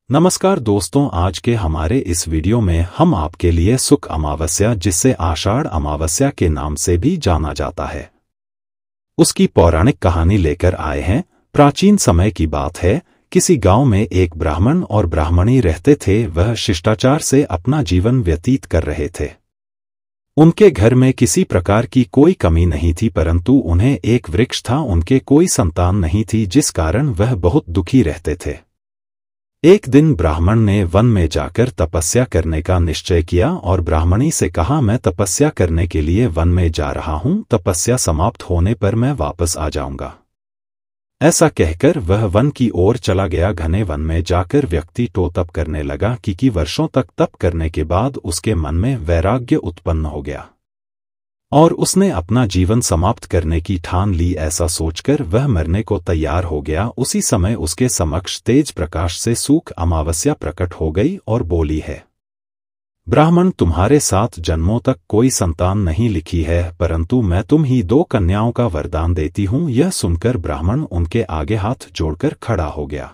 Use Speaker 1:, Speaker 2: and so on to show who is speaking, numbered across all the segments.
Speaker 1: नमस्कार दोस्तों, आज के हमारे इस वीडियो में हम आपके लिए सुख अमावस्या, जिसे आषाढ़ अमावस्या के नाम से भी जाना जाता है, उसकी पौराणिक कहानी लेकर आए हैं। प्राचीन समय की बात है, किसी गांव में एक ब्राह्मण और ब्राह्मणी रहते थे। वह शिष्टाचार से अपना जीवन व्यतीत कर रहे थे। उनके घर में किसी प्रकार की कोई कमी नहीं थी, परंतु उन्हें एक वृक्ष था। उनके कोई संतान नहीं थी, जिस कारण वह बहुत दुखी रहते थे। एक दिन ब्राह्मण ने वन में जाकर तपस्या करने का निश्चय किया और ब्राह्मणी से कहा, मैं तपस्या करने के लिए वन में जा रहा हूँ, तपस्या समाप्त होने पर मैं वापस आ जाऊंगा। ऐसा कहकर वह वन की ओर चला गया। घने वन में जाकर व्यक्ति तप करने लगा कि वर्षों तक तप करने के बाद उसके मन में वैराग्य उत्पन्न हो गया और उसने अपना जीवन समाप्त करने की ठान ली। ऐसा सोचकर वह मरने को तैयार हो गया। उसी समय उसके समक्ष तेज प्रकाश से सुख अमावस्या प्रकट हो गई और बोली है, ब्राह्मण, तुम्हारे 7 जन्मों तक कोई संतान नहीं लिखी है, परंतु मैं तुम ही 2 कन्याओं का वरदान देती हूँ। यह सुनकर ब्राह्मण उनके आगे हाथ जोड़कर खड़ा हो गया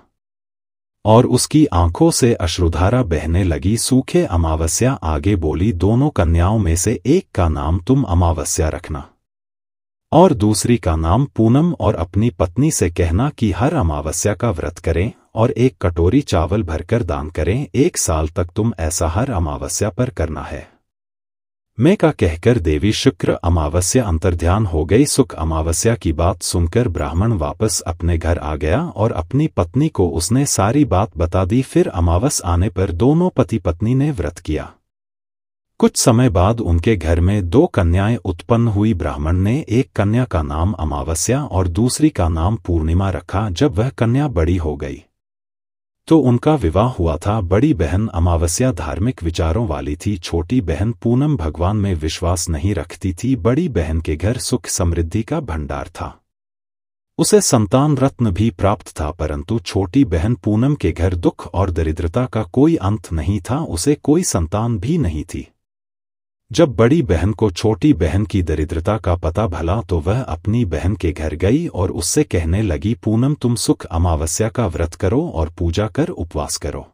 Speaker 1: और उसकी आंखों से अश्रुधारा बहने लगी। सूखे अमावस्या आगे बोली, दोनों कन्याओं में से एक का नाम तुम अमावस्या रखना और दूसरी का नाम पूनम, और अपनी पत्नी से कहना कि हर अमावस्या का व्रत करें और 1 कटोरी चावल भरकर दान करें। 1 साल तक तुम ऐसा हर अमावस्या पर करना है। मैं का कहकर देवी शुक्र अमावस्या अंतर्ध्यान हो गई। सुख अमावस्या की बात सुनकर ब्राह्मण वापस अपने घर आ गया और अपनी पत्नी को उसने सारी बात बता दी। फिर अमावस आने पर दोनों पति पत्नी ने व्रत किया। कुछ समय बाद उनके घर में 2 कन्याएं उत्पन्न हुई। ब्राह्मण ने एक कन्या का नाम अमावस्या और दूसरी का नाम पूर्णिमा रखा। जब वह कन्या बड़ी हो गई तो उनका विवाह हुआ था। बड़ी बहन अमावस्या धार्मिक विचारों वाली थी। छोटी बहन पूनम भगवान में विश्वास नहीं रखती थी। बड़ी बहन के घर सुख समृद्धि का भंडार था, उसे संतान रत्न भी प्राप्त था, परंतु छोटी बहन पूनम के घर दुख और दरिद्रता का कोई अंत नहीं था। उसे कोई संतान भी नहीं थी। जब बड़ी बहन को छोटी बहन की दरिद्रता का पता भला तो वह अपनी बहन के घर गई और उससे कहने लगी, पूनम, तुम सुख अमावस्या का व्रत करो और पूजा कर उपवास करो।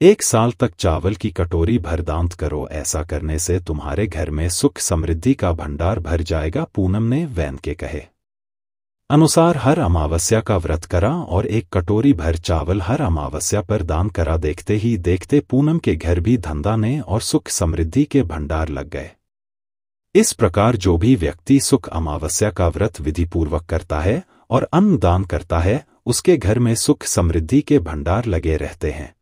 Speaker 1: 1 साल तक चावल की कटोरी भर दान करो। ऐसा करने से तुम्हारे घर में सुख समृद्धि का भंडार भर जाएगा। पूनम ने वैन के कहे अनुसार हर अमावस्या का व्रत करा और 1 कटोरी भर चावल हर अमावस्या पर दान करा। देखते ही देखते पूनम के घर भी धनदाने और सुख समृद्धि के भंडार लग गए। इस प्रकार जो भी व्यक्ति सुख अमावस्या का व्रत विधिपूर्वक करता है और अन्न दान करता है, उसके घर में सुख समृद्धि के भंडार लगे रहते हैं।